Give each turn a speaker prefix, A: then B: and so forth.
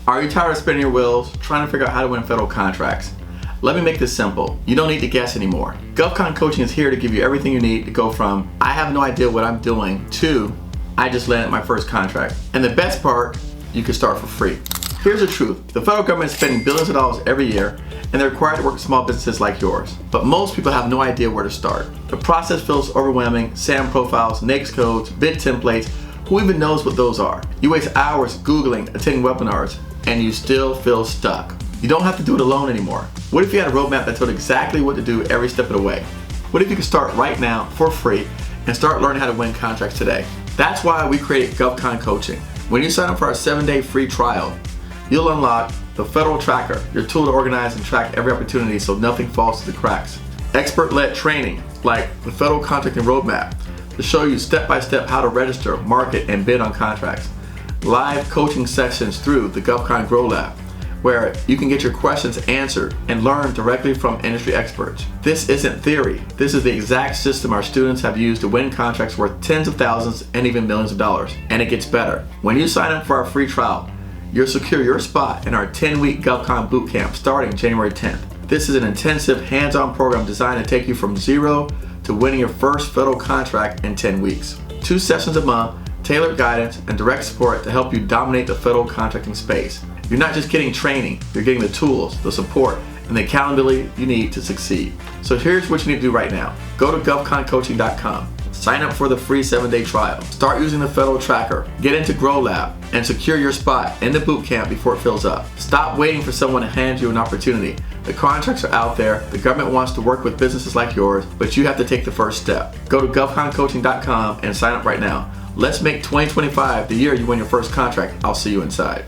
A: Are you tired of spinning your wheels, trying to figure out how to win federal contracts? Let me make this simple. You don't need to guess anymore. Govcon Coaching is here to give you everything you need to go from I have no idea what I'm doing to I just landed my first contract. And the best part, you can start for free. Here's the truth. The federal government is spending billions of dollars every year, and they're required to work with small businesses like yours. But most people have no idea where to start. The process feels overwhelming. SAM profiles, NAICS codes, bid templates. Who even knows what those are? You waste hours Googling, attending webinars, and you still feel stuck. You don't have to do it alone anymore. What if you had a roadmap that told exactly what to do every step of the way? What if you could start right now for free and start learning how to win contracts today? That's why we created Govcon Coaching. When you sign up for our 7-day free trial, you'll unlock the Federal Tracker, your tool to organize and track every opportunity so nothing falls through the cracks. Expert-led training, like the Federal Contracting Roadmap, to show you step-by-step how to register, market, and bid on contracts. Live coaching sessions through the Govcon Grow Lab, where you can get your questions answered and learn directly from industry experts. This isn't theory. This is the exact system our students have used to win contracts worth tens of thousands and even millions of dollars. And it gets better. When you sign up for our free trial, you'll secure your spot in our 10-week Govcon BootCamp starting January 10th. This is an intensive, hands-on program designed to take you from zero to winning your first federal contract in 10 weeks. 2 sessions a month, tailored guidance, and direct support to help you dominate the federal contracting space. You're not just getting training, you're getting the tools, the support, and the accountability you need to succeed. So here's what you need to do right now. Go to govconcoaching.com. Sign up for the free 7-day trial. Start using the Federal Tracker. Get into Grow Lab and secure your spot in the bootcamp before it fills up. Stop waiting for someone to hand you an opportunity. The contracts are out there. The government wants to work with businesses like yours, but you have to take the first step. Go to govconcoaching.com and sign up right now. Let's make 2025 the year you win your first contract. I'll see you inside.